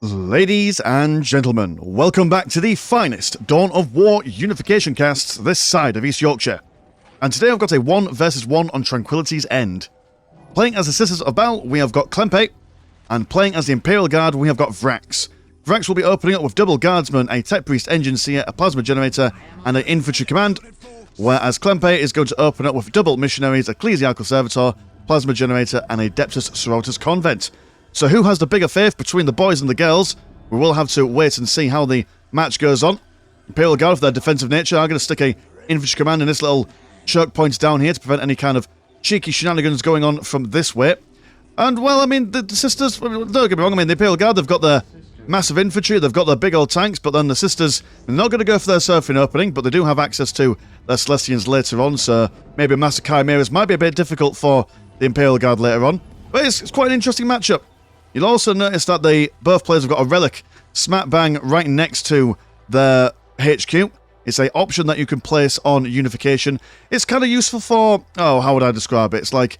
Ladies and gentlemen, welcome back to the finest Dawn of War Unification casts this side of East Yorkshire. And today I've got a 1 versus 1 on Tranquility's End. Playing as the Sisters of Bel, we have got Cklempay, and playing as the Imperial Guard, we have got Vrax. Vrax will be opening up with double Guardsman, a Tech Priest Engine Seer, a Plasma Generator, and an Infantry Command, whereas Cklempay is going to open up with double Missionaries, Ecclesiarchal Servitor, Plasma Generator, and a Deptus Sororitas Convent. So who has the bigger faith between the boys and the girls? We will have to wait and see how the match goes on. Imperial Guard, with their defensive nature, are going to stick a Infantry Command in this little choke point down here to prevent any kind of cheeky shenanigans going on from this way. And, well, I mean, the Sisters, don't get me wrong, I mean, the Imperial Guard, they've got their massive infantry, they've got their big old tanks, but then the Sisters are not going to go for their surfing opening, but they do have access to their Celestians later on, so maybe Master Chimeras might be a bit difficult for the Imperial Guard later on. But it's quite an interesting matchup. You'll also notice that both players have got a relic smack bang right next to their HQ. It's an option that you can place on Unification. It's kind of useful for, how would I describe it? It's like,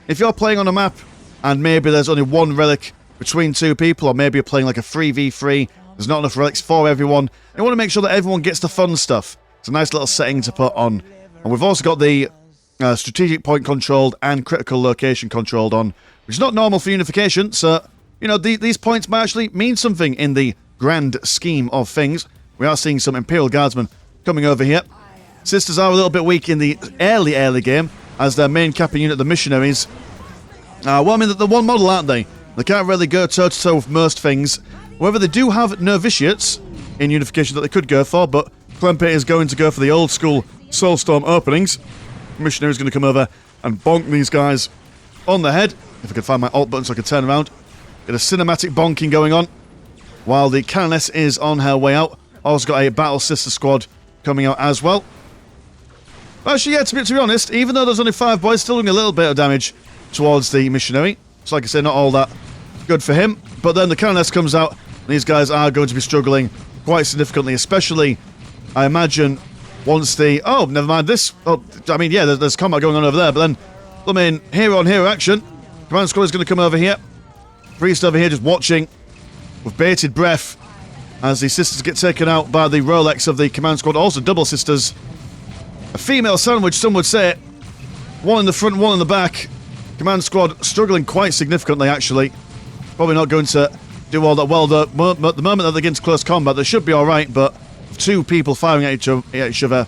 if you're playing on a map and maybe there's only one relic between two people, or maybe you're playing like a 3v3, there's not enough relics for everyone, and you want to make sure that everyone gets the fun stuff. It's a nice little setting to put on. And we've also got the strategic point controlled and critical location controlled on, which is not normal for Unification, so you know, these points might actually mean something in the grand scheme of things. We are seeing some Imperial Guardsmen coming over here. Sisters are a little bit weak in the early game, as their main capping unit, the Missionaries. Well, I mean, they're one model, aren't they? They can't really go toe-to-toe with most things. However, they do have Novitiates in Unification that they could go for, but Cklempay is going to go for the old-school Soulstorm openings. Missionary is going to come over and bonk these guys on the head. If I could find my alt button so I can turn around. Get a cinematic bonking going on, while the Canoness is on her way out. Also got a Battle Sister squad coming out as well. Actually, yeah, to be honest, even though there's only 5 boys, still doing a little bit of damage towards the Missionary. So like I say, not all that good for him. But then the Canoness comes out, and these guys are going to be struggling quite significantly, especially, I imagine, once the... Oh, never mind this. Oh, I mean, yeah, there's combat going on over there, but then, I mean, hero-on-hero action. Command squad is going to come over here. Priest over here just watching with bated breath as the Sisters get taken out by the Rolex of the Command Squad. Also double Sisters. A female sandwich, some would say. One in the front, one in the back. Command Squad struggling quite significantly, actually. Probably not going to do all that well. At the moment that they get into close combat, they should be alright, but 2 people firing at each other,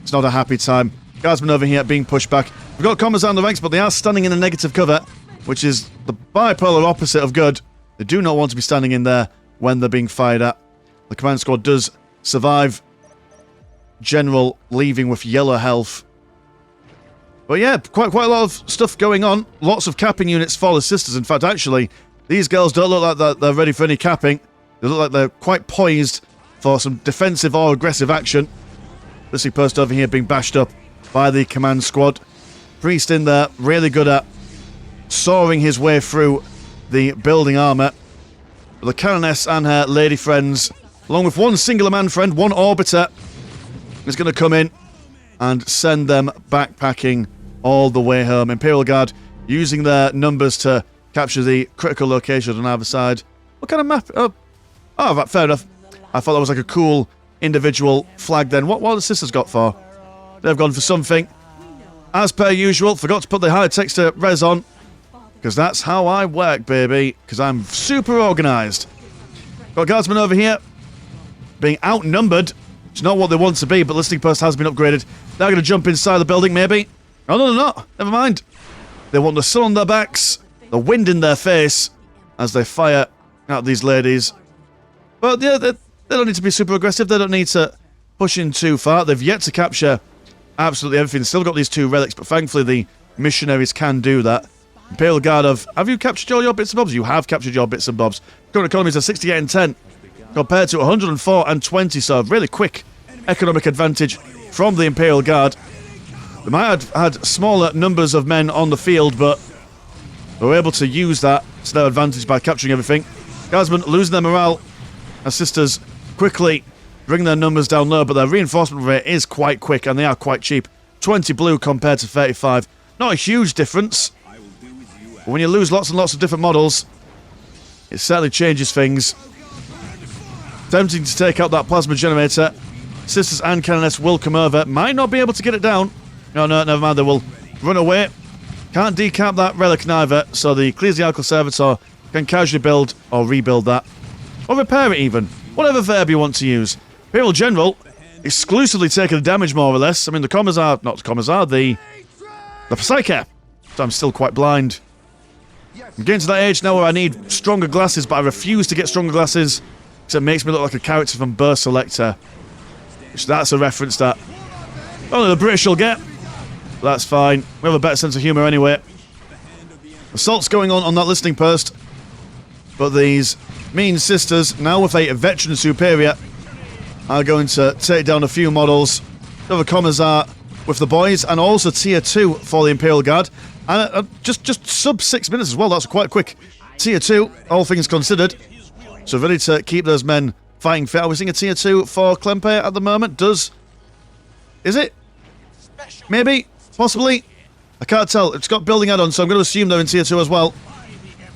it's not a happy time. Guardsmen over here being pushed back. We've got commas down the ranks, but they are standing in a negative cover, which is the bipolar opposite of good. They do not want to be standing in there when they're being fired at. The Command Squad does survive. General leaving with yellow health. But yeah, quite a lot of stuff going on. Lots of capping units for the Sisters. In fact, actually, these girls don't look like they're ready for any capping. They look like they're quite poised for some defensive or aggressive action. This post over here being bashed up by the Command Squad. Priest in there, really good at sawing his way through the building armour. The Canoness and her lady friends, along with one singular man friend, one orbiter, is going to come in and send them backpacking all the way home. Imperial Guard using their numbers to capture the critical location on either side. What kind of map? Oh, fair enough. I thought that was like a cool individual flag then. What have the Sisters got for? They've gone for something. As per usual, forgot to put the high text to res on. Because that's how I work, baby. Because I'm super organised. Got Guardsmen over here. Being outnumbered. It's not what they want to be, but listening post has been upgraded. They're going to jump inside the building, maybe. Oh, no, they're not. Never mind. They want the sun on their backs. The wind in their face. As they fire at these ladies. But yeah, they don't need to be super aggressive. They don't need to push in too far. They've yet to capture absolutely everything. Still got these 2 relics, but thankfully the Missionaries can do that. Imperial Guard have you captured all your bits and bobs? You have captured your bits and bobs. Current economies are 68 and 10 compared to 104 and 20, so really quick economic advantage from the Imperial Guard. They might have had smaller numbers of men on the field, but they were able to use that to their advantage by capturing everything. Guardsmen losing their morale as Sisters quickly bring their numbers down low, but their reinforcement rate is quite quick and they are quite cheap. 20 blue compared to 35. Not a huge difference. But when you lose lots and lots of different models, It certainly changes things. Tempting to take out that plasma generator. Sisters and Canoness will come over. Might not be able to get it down. No, never mind. They will run away. Can't decap that relic neither, so the Ecclesiarchal Servitor can casually build or rebuild that. Or repair it even. Whatever verb you want to use. Imperial General exclusively taking the damage more or less. I mean, the Commissar, not the Commissar, the Psyche. So I'm still quite blind. I'm getting to that age now where I need stronger glasses, but I refuse to get stronger glasses because it makes me look like a character from Burst Selector. Which that's a reference that only the British will get. But that's fine. We have a better sense of humour anyway. Assault's going on that listening post. But these mean sisters, now with a veteran superior, are going to take down a few models. Another Commissar with the boys, and also tier 2 for the Imperial Guard. And just sub 6 minutes as well, that's quite quick. Tier 2, all things considered. So ready to keep those men fighting fit. Are we seeing a tier 2 for Cklempay at the moment? Is it? Maybe? Possibly? I can't tell. It's got building add-on, so I'm going to assume they're in tier 2 as well.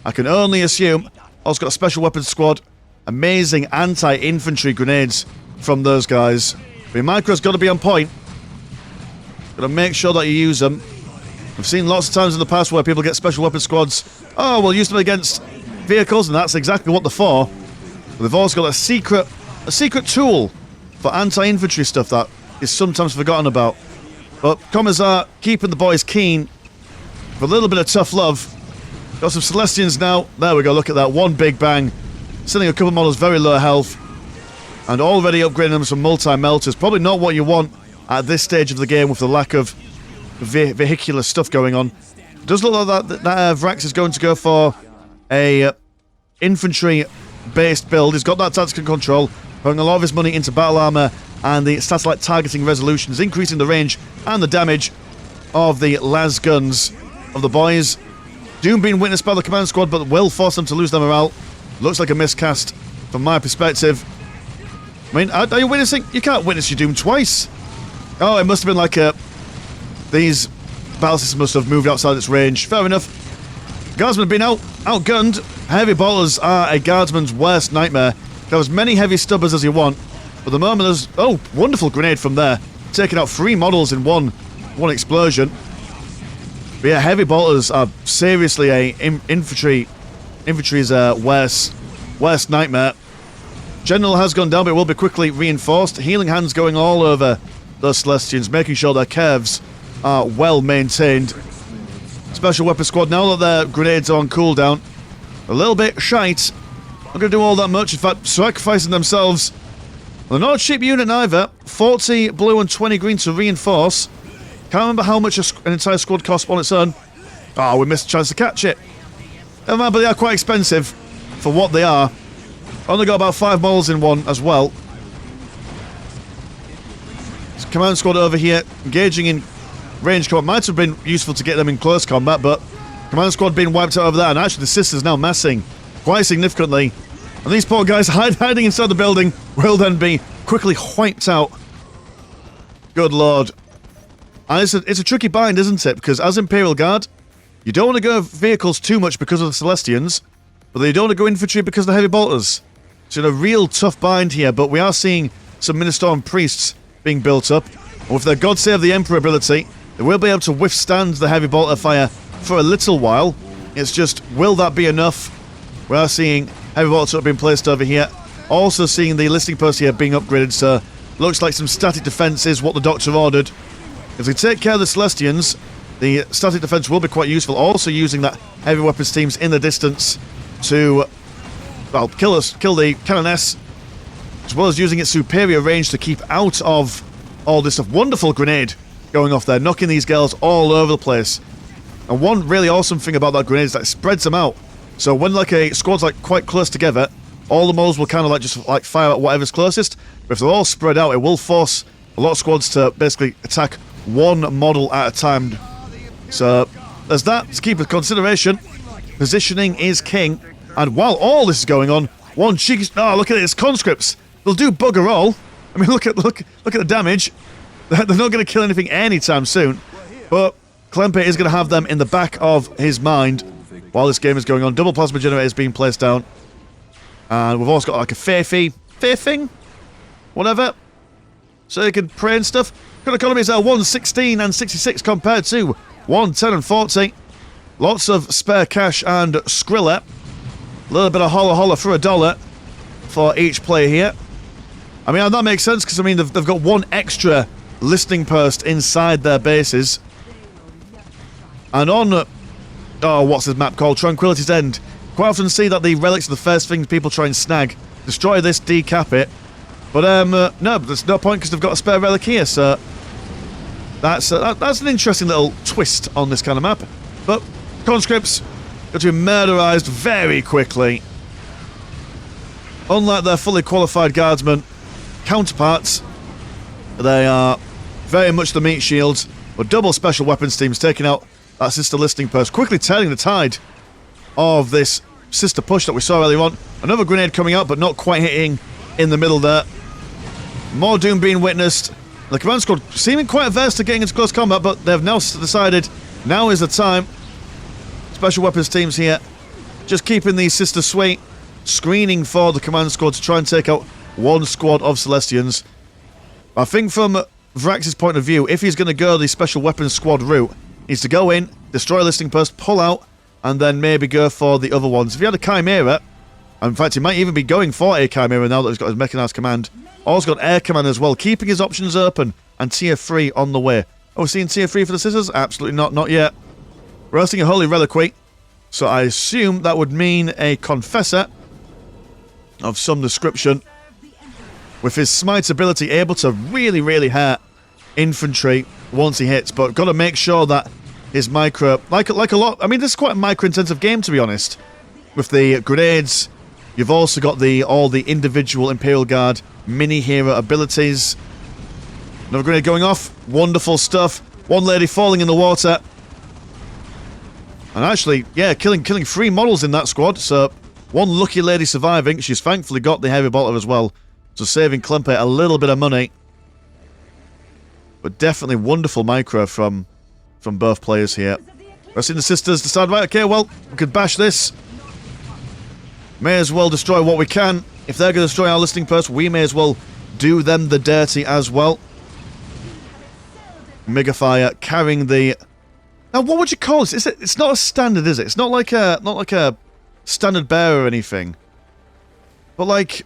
I can only assume. Also got a special weapons squad. Amazing anti-infantry grenades from those guys. But your micro's got to be on point. Got to make sure that you use them. I've seen lots of times in the past where people get special weapons squads. Oh, we'll use them against vehicles, and that's exactly what they're for. But they've also got a secret tool for anti-infantry stuff that is sometimes forgotten about. But Commissar keeping the boys keen for a little bit of tough love. Got some Celestians now. There we go, look at that. One big bang. Sending a couple of models very low health. And already upgrading them some multi-melters. Probably not what you want at this stage of the game with the lack of vehicular stuff going on. It does look like that Vrax is going to go for a infantry-based build. He's got that tactical control, putting a lot of his money into battle armor and the satellite targeting resolutions, increasing the range and the damage of the las guns of the boys. Doom being witnessed by the command squad, but will force them to lose their morale. Looks like a miscast from my perspective. I mean, are you witnessing? You can't witness your Doom twice. Oh, it must have been like these battle systems must have moved outside its range. Fair enough. Guardsmen have been outgunned. Heavy bolters are a guardsman's worst nightmare. There as many heavy stubbers as you want. But the moment there's... Oh, wonderful grenade from there. Taking out 3 models in one explosion. But yeah, heavy bolters are seriously a infantry's worst nightmare. General has gone down, but it will be quickly reinforced. Healing hands going all over those Celestians, making sure their curves are well maintained. Special weapon squad, now that their grenades are on cooldown, a little bit shite. Not going to do all that much, in fact, sacrificing themselves. They're not a cheap unit either. 40 blue and 20 green to reinforce. Can't remember how much an entire squad costs on its own. Oh, we missed a chance to catch it. Never mind, but they are quite expensive for what they are. Only got about 5 models in one as well. Command squad over here, engaging in range combat. Might have been useful to get them in close combat, but command squad being wiped out over there, and actually the sisters now messing quite significantly. And these poor guys hiding inside the building will then be quickly wiped out. Good lord. And it's a tricky bind, isn't it? Because as Imperial Guard, you don't want to go vehicles too much because of the Celestians, but you don't want to go infantry because of the heavy bolters. It's in a real tough bind here, but we are seeing some Ministorum priests being built up. And with their God Save the Emperor ability, they will be able to withstand the heavy bolter fire for a little while. It's just, will that be enough? We are seeing heavy bolters being placed over here. Also seeing the listening post here being upgraded, so looks like some static defense is what the Doctor ordered. If they take care of the Celestians, the static defense will be quite useful. Also using that heavy weapons teams in the distance to, well, kill the Canoness, as well as using its superior range to keep out of all this stuff. Wonderful grenade going off there, knocking these girls all over the place. And one really awesome thing about that grenade is that it spreads them out. So when like a squad's like quite close together, all the models will kind of like just like fire at whatever's closest. But if they're all spread out, it will force a lot of squads to basically attack one model at a time. So there's that to keep in consideration. Positioning is king. And while all this is going on, one cheeky... Oh, look at it, it's conscripts. They'll do bugger all. I mean, look at the damage. They're not going to kill anything anytime soon. But Cklempay is going to have them in the back of his mind while this game is going on. Double plasma generator is being placed down. And we've also got like a faithing? Whatever. So you can pray and stuff. Good economies are 116 and 66 compared to 110 and 40. Lots of spare cash and Skrilla. A little bit of holla for $1 for each player here. I mean, that makes sense because, I mean, they've got one extra listening post inside their bases. And on, what's this map called? Tranquility's End. Quite often see that the relics are the first things people try and snag. Destroy this, decap it. But, no, there's no point because they've got a spare relic here, so... That's an interesting little twist on this kind of map. But conscripts got to be murderized very quickly. Unlike their fully qualified guardsmen counterparts, they are very much the meat shields, but double special weapons teams taking out that sister listening post, quickly turning the tide of this sister push that we saw earlier on. Another grenade coming out, but not quite hitting in the middle there. More doom being witnessed. The command squad seeming quite averse to getting into close combat, but they've now decided now is the time. Special weapons teams here, just keeping these sisters sweet, screening for the command squad to try and take out one squad of Celestians. I think from Vrax's point of view, if he's going to go the special weapons squad route, he's to go in, destroy a listening post, pull out, and then maybe go for the other ones. If he had a Chimera, in fact, he might even be going for a Chimera now that he's got his mechanized command. Also got air command as well, keeping his options open, and tier 3 on the way. Oh, we're seeing tier 3 for the sisters? Absolutely not yet. Roasting a holy reliquary, so I assume that would mean a confessor of some description. With his smite ability, able to really hurt infantry once he hits, but got to make sure that his micro, like a lot, I mean, this is quite a micro-intensive game, to be honest. With the grenades, you've also got all the individual Imperial Guard mini-hero abilities. Another grenade going off. Wonderful stuff. One lady falling in the water. And actually, yeah, killing 3 models in that squad, so one lucky lady surviving. She's thankfully got the heavy bolter as well, so saving Cklempay a little bit of money. But definitely wonderful micro from both players here. We're seeing the sisters decide, right, okay, well, we could bash this. May as well destroy what we can. If they're going to destroy our listening post, we may as well do them the dirty as well. Megafire carrying the... Now, what would you call this? It's not a standard, is it? It's not like a standard bearer or anything. But, like...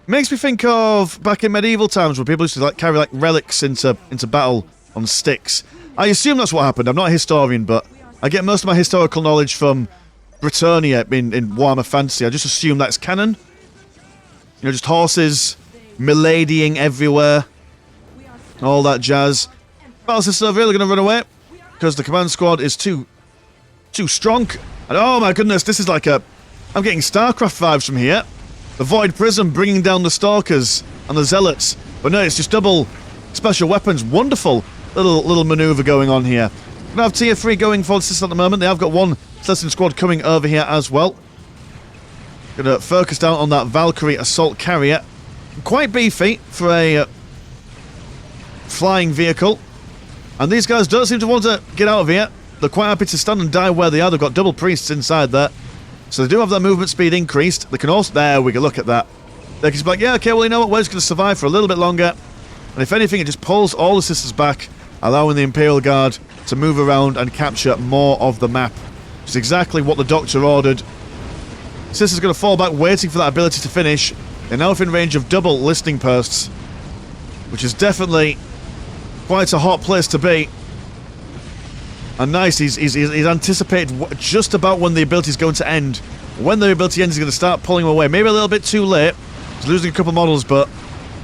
Makes me think of back in medieval times where people used to carry relics into battle on sticks. I assume that's what happened. I'm not a historian, but I get most of my historical knowledge from Britannia in Warhammer Fantasy. I just assume that's canon. You know, just horses miladying everywhere. All that jazz. Battle sisters are really going to run away because the command squad is too strong. And oh my goodness, this is like I'm getting StarCraft vibes from here. The Void Prism bringing down the Stalkers and the Zealots. But no, it's just double special weapons. Wonderful little maneuver going on here. We have tier 3 going for the sisters at the moment. They have got one Celestian squad coming over here as well. Gonna focus down on that Valkyrie assault carrier. Quite beefy for a flying vehicle. And these guys don't seem to want to get out of here. They're quite happy to stand and die where they are. They've got double priests inside there. So they do have their movement speed increased. They can also... There we go, look at that. They can just be like, yeah, okay, well, you know what? We're just going to survive for a little bit longer. And if anything, it just pulls all the sisters back, allowing the Imperial Guard to move around and capture more of the map. Which is exactly what the Doctor ordered. Sisters are going to fall back, waiting for that ability to finish. They're now within range of double listening posts, which is definitely quite a hot place to be. And nice, he's anticipated just about when the ability is going to end. When the ability ends, he's going to start pulling them away. Maybe a little bit too late. He's losing a couple models, but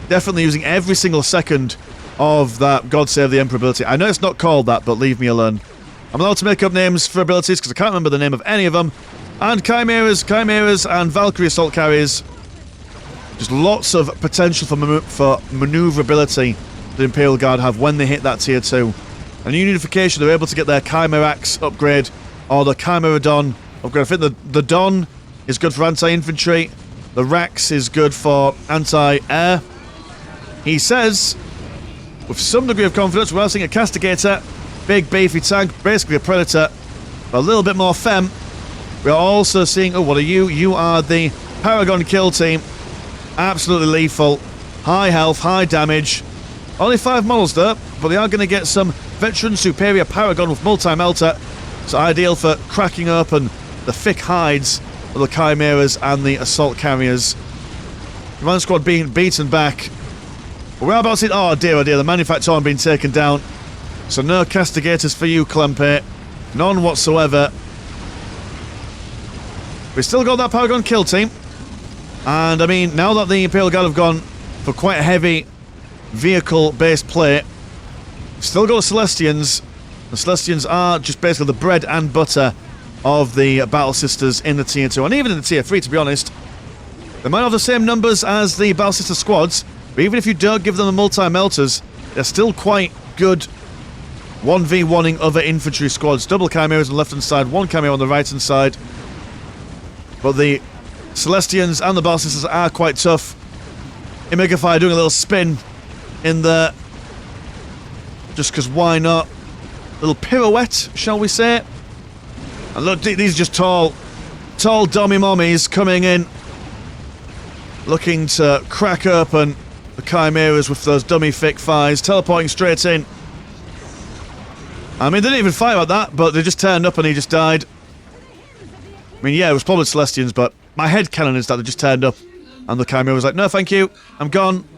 definitely using every single second of that God Save the Emperor ability. I know it's not called that, but leave me alone. I'm allowed to make up names for abilities because I can't remember the name of any of them. And Chimeras, and Valkyrie assault carriers. Just lots of potential for maneuverability the Imperial Guard have when they hit that tier 2. And Unification, they're able to get their Chimerax upgrade, or the Chimera Don upgrade. I think the Don is good for anti-infantry, the Vrax is good for anti-air. He says, with some degree of confidence, we're seeing a Castigator, big beefy tank, basically a Predator, but a little bit more femme. We are also seeing, oh, what are you? You are the Paragon kill team. Absolutely lethal. High health, high damage. Only 5 models though, but they are going to get some veteran superior Paragon with multi-melter. It's ideal for cracking open the thick hides of the Chimeras and the assault carriers. Command squad being beaten back. But we're about to see... Oh dear, the Manufactorum being taken down. So no castigators for you, Cklempay. None whatsoever. We've still got that Paragon kill team. And I mean, now that the Imperial Guard have gone for quite a heavy vehicle-based play, still got the Celestians. The Celestians are just basically the bread and butter of the Battle Sisters in the Tier 2, and even in the Tier 3, to be honest. They might have the same numbers as the Battle Sister squads, but even if you don't give them the multi-melters, they're still quite good 1v1ing other infantry squads. Double Chimeras on the left-hand side, 1 Chimera on the right-hand side. But the Celestians and the Battle Sisters are quite tough. Imegafire doing a little spin in there. Just because why not? Little pirouette, shall we say. And look, these are just tall dummy mommies coming in. Looking to crack open the Chimeras with those dummy thick thighs. Teleporting straight in. I mean, they didn't even fight like that, but they just turned up and he just died. I mean, yeah, it was probably Celestians, but my head canon is that they just turned up and the Chimera was like, no, thank you, I'm gone.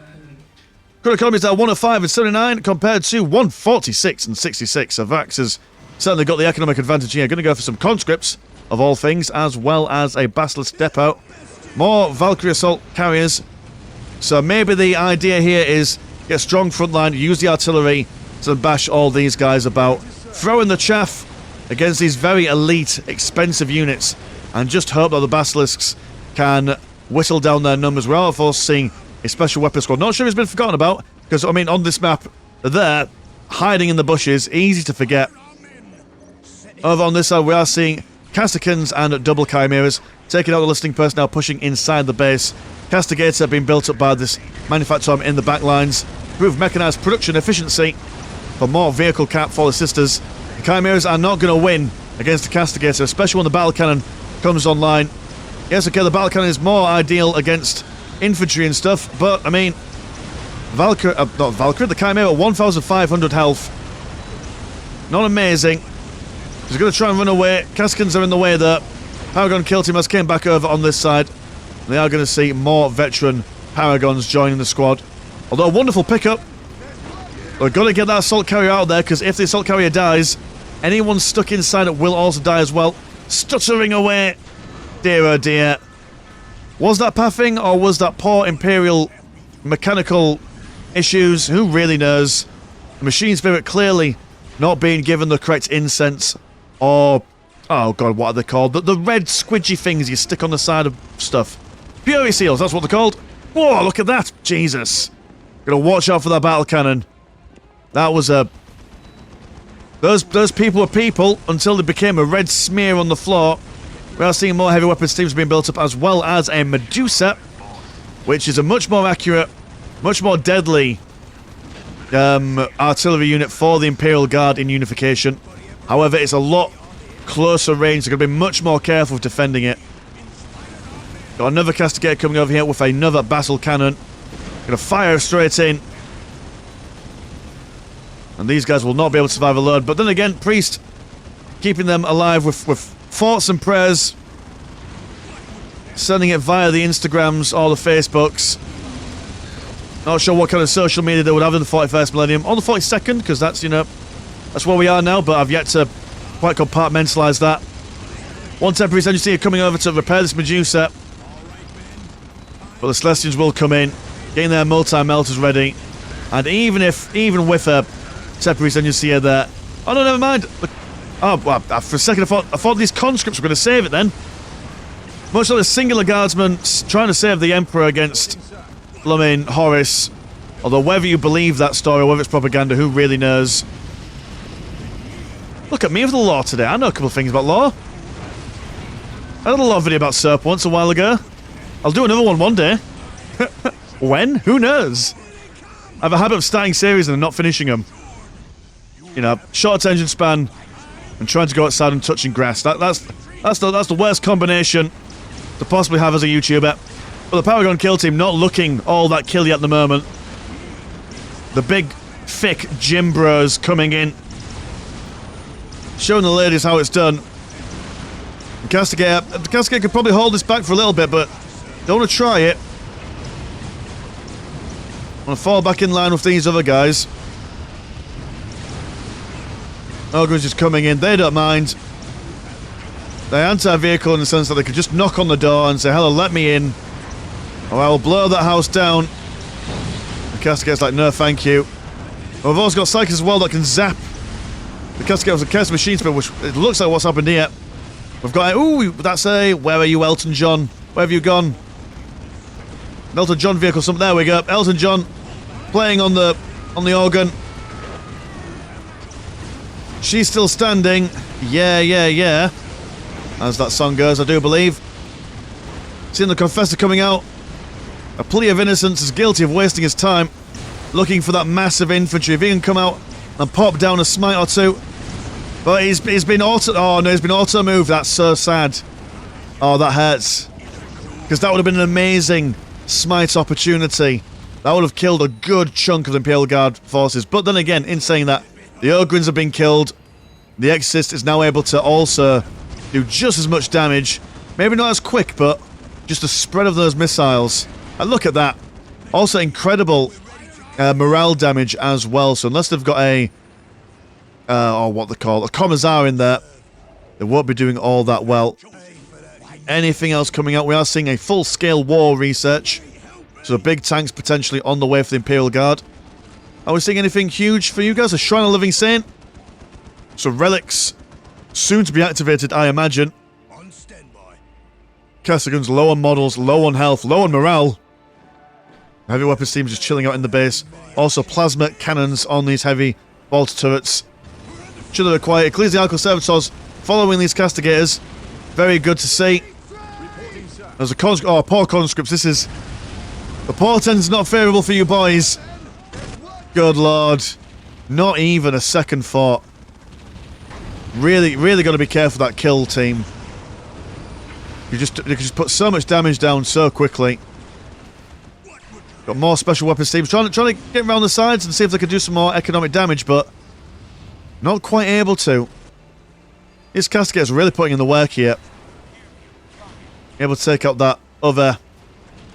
Current economy is now 105 and 79 compared to 146 and 66. So Vrax has certainly got the economic advantage here. Going to go for some conscripts, of all things, as well as a Basilisk depot. More Valkyrie assault carriers. So maybe the idea here is get strong front line, use the artillery to bash all these guys about. Throw in the chaff against these very elite, expensive units, and just hope that the Basilisks can whittle down their numbers. We're all, of course, seeing a special weapon squad. Not sure it's been forgotten about, because, I mean, on this map, they're there, hiding in the bushes, easy to forget. Over on this side, we are seeing Casticans and double Chimeras, taking out the listing personnel, pushing inside the base. Castigator being built up by this Manufactorum in the back lines. Improve mechanised production efficiency for more vehicle cap for the Sisters. The Chimeras are not going to win against the Castigator, especially when the battle cannon comes online. Yes, okay, the battle cannon is more ideal against infantry and stuff, but, I mean, the Chimera, 1,500 health. Not amazing. He's going to try and run away. Cascans are in the way there. Paragon kill team has came back over on this side. They are going to see more veteran Paragons joining the squad. Although a wonderful pickup. We've got to get that assault carrier out there, because if the assault carrier dies, anyone stuck inside it will also die as well. Stuttering away. Dear oh dear. Was that pathing, or was that poor Imperial mechanical issues? Who really knows? The machine spirit clearly not being given the correct incense, or... oh god, what are they called? The red squidgy things you stick on the side of stuff. Fury seals, that's what they're called. Whoa, look at that! Jesus. Gotta watch out for that battle cannon. That was a... Those people were people until they became a red smear on the floor. We are seeing more heavy weapons teams being built up, as well as a Medusa, which is a much more accurate, much more deadly artillery unit for the Imperial Guard in Unification. However, it's a lot closer range, so they're going to be much more careful with defending it. Got another Castigator coming over here with another Battle Cannon. Going to fire straight in. And these guys will not be able to survive alone. But then again, Priest keeping them alive with thoughts and prayers. Sending it via the Instagrams or the Facebooks. Not sure what kind of social media they would have in the 41st millennium. Or the 42nd, because that's, you know, that's where we are now. But I've yet to quite compartmentalise that. One temporary agency are coming over to repair this Medusa. But the Celestians will come in, getting their multi-melters ready. And even with a temporary agency here there... oh no, never mind! Look, oh, well, for a second I thought these conscripts were going to save it then. Much like the singular guardsmen trying to save the Emperor against blooming Horus. Although whether you believe that story or whether it's propaganda, who really knows? Look at me with the lore today. I know a couple of things about lore. I did a lore video about SERP once a while ago. I'll do another one day. When? Who knows? I have a habit of starting series and not finishing them. You know, short attention span and trying to go outside and touching grass. That's the worst combination to possibly have as a YouTuber. But the Paragon kill team not looking all that killy at the moment. The big, thick gym bros coming in. Showing the ladies how it's done. The Castigator could probably hold this back for a little bit, but don't want to try it. Want to fall back in line with these other guys. Ogre's just coming in. They don't mind. They're anti-vehicle in the sense that they could just knock on the door and say, hello, let me in, or I will blow that house down. The Castigator's like, no, thank you. But we've also got Psychics as well that can zap. The Castigator's a Cast Machine Spin, which it looks like what's happened here. We've got, ooh, that's a, where are you, Elton John? Where have you gone? Elton John vehicle, something, there we go. Elton John playing on the organ. She's still standing. Yeah, yeah, yeah. As that song goes, I do believe. Seeing the Confessor coming out. A plea of innocence, is guilty of wasting his time. Looking for that massive infantry. If he can come out and pop down a smite or two. But he's been auto... Oh no, he's been auto-moved. That's so sad. Oh, that hurts. Because that would have been an amazing smite opportunity. That would have killed a good chunk of the Imperial Guard forces. But then again, in saying that, the Ogrins have been killed. The Exorcist is now able to also do just as much damage. Maybe not as quick, but just the spread of those missiles. And look at that. Also incredible morale damage as well. So unless they've got a... or what they call a Commissar in there, they won't be doing all that well. Anything else coming out? We are seeing a full-scale war research. So big tanks potentially on the way for the Imperial Guard. Are we seeing anything huge for you guys? A Shrine of Living Saint? So relics soon to be activated, I imagine. Castigans low on models, low on health, low on morale. Heavy weapons team just chilling out in the base. Also plasma cannons on these heavy vault turrets. Should have acquired Ecclesiastical Servitors following these Castigators. Very good to see. There's a poor conscripts. This is... The portent's not favourable for you boys. Good lord. Not even a second thought. Really, really got to be careful of that kill team. They can just put so much damage down so quickly. Got more special weapons teams trying to get around the sides and see if they can do some more economic damage, but not quite able to. These Castigators are really putting in the work here. Able to take out that other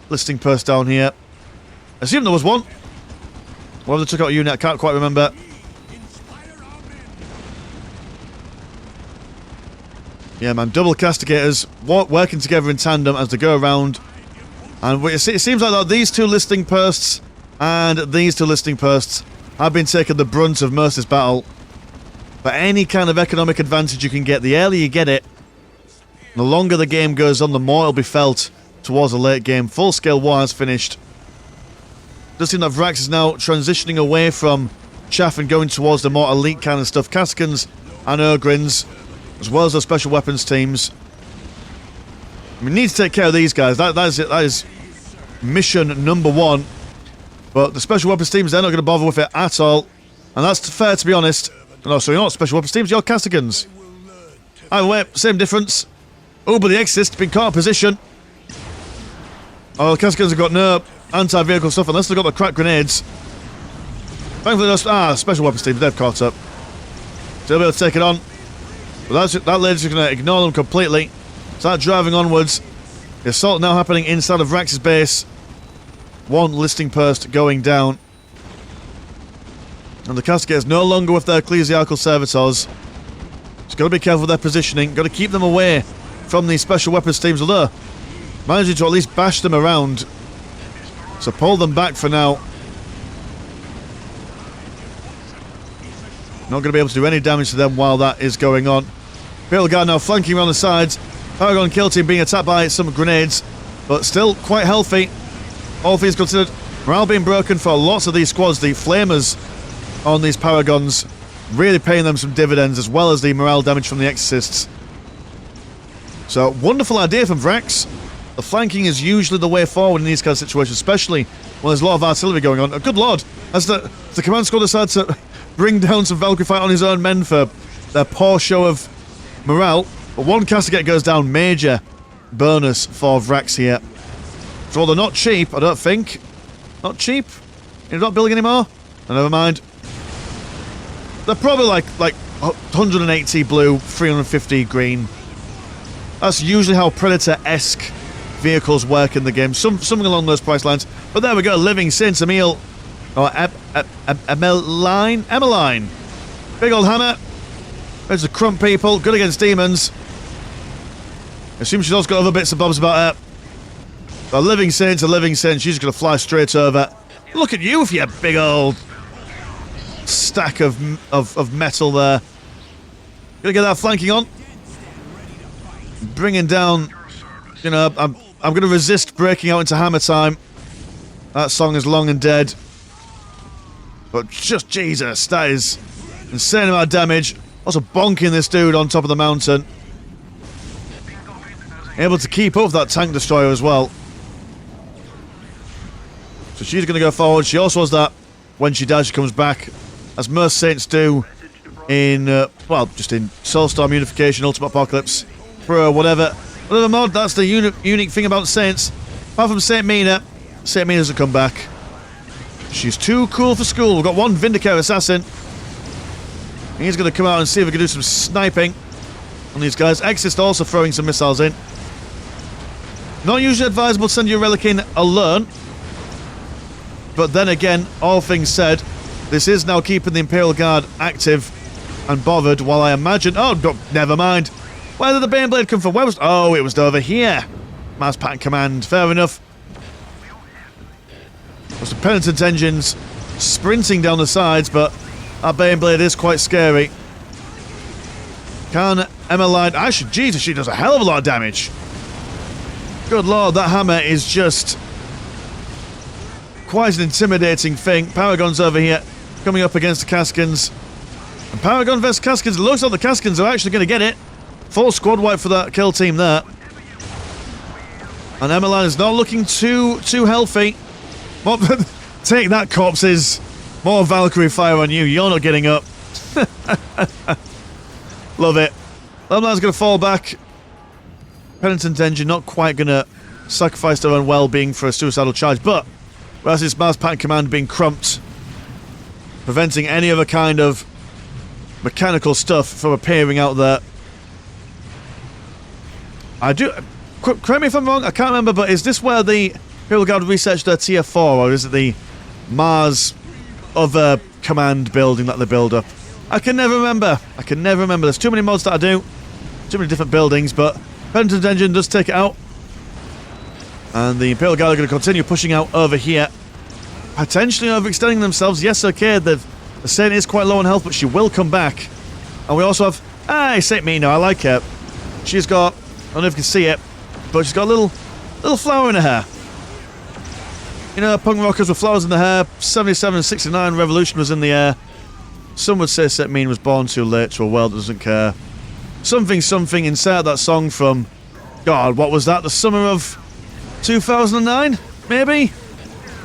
listing post down here. I assume there was one. Whether they took out a unit, I can't quite remember. Yeah, man, double Castigators working together in tandem as they go around. And it seems like that these two listing posts and these two listing posts have been taking the brunt of most of this battle. But any kind of economic advantage you can get, the earlier you get it, the longer the game goes on, the more it'll be felt towards the late game. Full-scale war has finished. Does seem that Vrax is now transitioning away from chaff and going towards the more elite kind of stuff. Caskins and Ogrins, as well as those special weapons teams. We need to take care of these guys. That is it. That is mission number one. But the special weapons teams, they're not going to bother with it at all. And that's fair, to be honest. No, so you're not special weapons teams, you're Castigans. Either way, same difference. Oh, but the Exist been caught in position. Oh, the Castigans have got no anti-vehicle stuff unless they've got the crack grenades. Thankfully, those special weapons teams, they've caught up. So they'll be able to take it on. But that lady's just going to ignore them completely. Start driving onwards. The assault now happening inside of Vrax's base. One listing post going down. And the Castigators no longer with their Ecclesiastical Servitors. Just got to be careful with their positioning. Got to keep them away from these special weapons teams. Although, managing to at least bash them around. So pull them back for now. Not going to be able to do any damage to them while that is going on. Imperial Guard now flanking around the sides. Paragon kill team being attacked by some grenades. But still quite healthy. All things considered. Morale being broken for lots of these squads. The Flamers on these Paragons really paying them some dividends, as well as the morale damage from the Exorcists. So, wonderful idea from Vrax. The flanking is usually the way forward in these kind of situations, especially when there's a lot of artillery going on. Oh, good lord! As the command squad decides to bring down some Valkyrie fight on his own men for their poor show of morale. But one Castigator goes down, major bonus for Vrax here. So they're not cheap, I don't think. Not cheap? You're not building anymore? Oh, never mind. They're probably like 180 blue, 350 green. That's usually how Predator-esque vehicles work in the game. Something along those price lines. But there we go, Living Saints, Emil. Or Emmeline. Big old hammer. There's the Crump people. Good against demons. Assume she's also got other bits and bobs about her. A Living Saint. She's just going to fly straight over. Look at you with your big old stack of metal there. Gonna get that flanking on. Bringing down, you know, I'm going to resist breaking out into hammer time. That song is long and dead. But just, Jesus, that is insane amount of damage. Also bonking this dude on top of the mountain. Able to keep up with that tank destroyer as well. So she's going to go forward. She also has that when she dies, she comes back, as most Saints do in, well, just in Soulstorm, Unification, Ultimate Apocalypse, Pro, whatever mod. That's the unique thing about Saints. Apart from Saint Mina doesn't come back. She's too cool for school. We've got one Vindicator Assassin. He's going to come out and see if we can do some sniping on these guys. Exist also throwing some missiles in. Not usually advisable to send your relic in alone. But then again, all things said, this is now keeping the Imperial Guard active and bothered while I imagine... Oh, never mind. Where did the Baneblade come from? Where was... Oh, it was over here. Mass Pattern Command. Fair enough. There's the Penitent Engines sprinting down the sides, but that Baneblade is quite scary. Can Emmeline... Actually, Jesus, she does a hell of a lot of damage. Good lord, that hammer is just quite an intimidating thing. Paragon's over here, coming up against the Caskins. And Paragon vs Caskins, it looks like the Caskins are actually going to get it. Full squad wipe for that kill team there. And Emmeline is not looking too healthy. Take that, corpses. More Valkyrie fire on you. You're not getting up. Love it. Emmeline's going to fall back. Penitent Engine not quite going to sacrifice their own well-being for a suicidal charge, but whereas his Mass Pattern Command being crumped, preventing any other kind of mechanical stuff from appearing out there. Correct me if I'm wrong, I can't remember, but is this where the Imperial Guard researched their tier 4, or is it the Mars other command building that they build up? I can never remember. There's too many mods that I do. Too many different buildings, but Penitent Engine does take it out. And the Imperial Guard are going to continue pushing out over here. Potentially overextending themselves. Yes, okay, the Saint is quite low on health, but she will come back. And we also have... Saint Mina, I like her. She's got... I don't know if you can see it, but she's got a little flower in her hair. You know, punk rockers with flowers in the hair. 77 and 69 revolution was in the air. Some would say Saint Mina was born too late to a world that doesn't care. Something inside that song from... God, what was that? The summer of 2009? Maybe?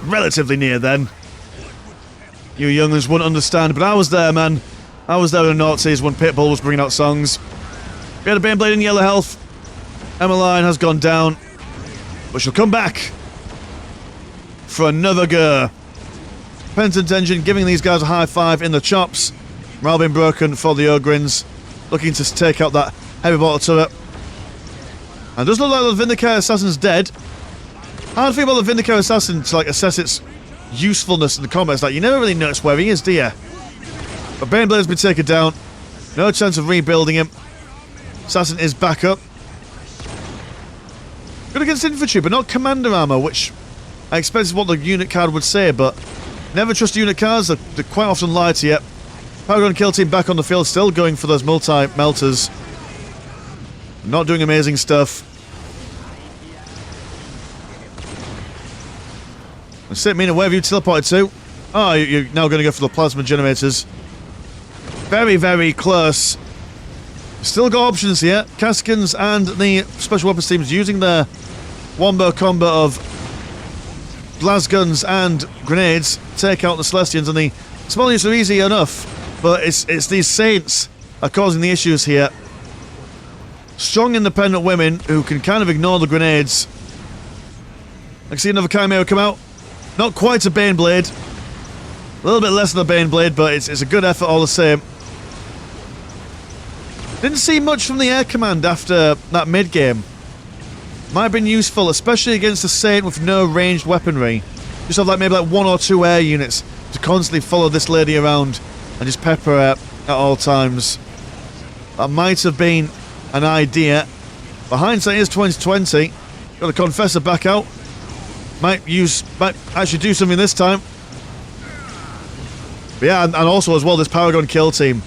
Relatively near then. You young'uns wouldn't understand, but I was there, man. I was there in the noughties when Pitbull was bringing out songs. We had a Baneblade in yellow health. Emmeline has gone down, but she'll come back for another go. Penitent Engine giving these guys a high five in the chops. Morale being broken for the Ogrins, looking to take out that heavy bottle turret. And it does look like the Vindicator Assassin's dead. Hard thing about the Vindicator Assassin to assess its usefulness in the combat is that you never really notice where he is, do you? But Baneblade has been taken down. No chance of rebuilding him. Assassin is back up. Good against infantry, but not commander armor, which I expect is what the unit card would say, but never trust unit cards. They quite often lie to you. Paragon kill team back on the field, still going for those multi-melters. Not doing amazing stuff. Saint Mina, where have you teleported to? Oh, you're now going to go for the plasma generators. Very, very close. Still got options here. Caskins and the special weapons teams using their wombo combo of blast guns and grenades take out the Celestians, and the small units are easy enough, but it's these Saints are causing the issues here. strong, independent women who can kind of ignore the grenades. I can see another Chimera come out. Not quite a Baneblade. A little bit less than a Baneblade, but it's a good effort all the same. Didn't see much from the air command after that mid-game. Might have been useful, especially against a Saint with no ranged weaponry. Just have like maybe like 1 or 2 air units to constantly follow this lady around and just pepper her at all times. That might have been an idea. But hindsight is 2020. Got the Confessor back out. Might actually do something this time. But yeah, and also as well, this Paragon kill team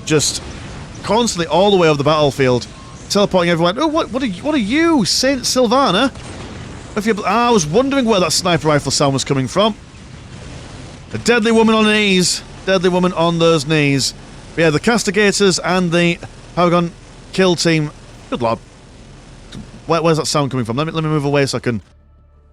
just constantly all the way over the battlefield, teleporting everyone. Oh, what are you, Saint Sylvana? I was wondering where that sniper rifle sound was coming from. A deadly woman on her knees. Deadly woman on those knees. But yeah, the Castigators and the Paragon kill team. Good lord. Where's that sound coming from? Let me move away so I can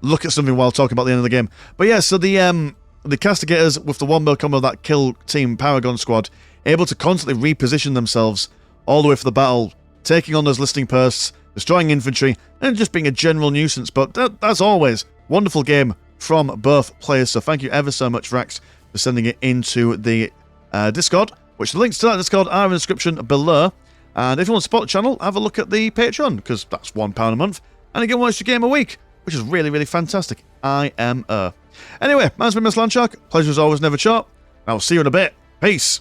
look at something while talking about the end of the game. But yeah, so the Castigators with the 1-mil combo of that kill team Paragon squad, able to constantly reposition themselves all the way for the battle, taking on those listening posts, destroying infantry, and just being a general nuisance. But as always, wonderful game from both players. So thank you ever so much, Vrax, for sending it into the Discord, which the links to that Discord are in the description below. And if you want to support the channel, have a look at the Patreon, because that's £1 a month, and you get one extra game a week, which is really, really fantastic. IMO. Anyway, mine's been Miss Landshark. Pleasure as always, never short. I'll see you in a bit. Peace.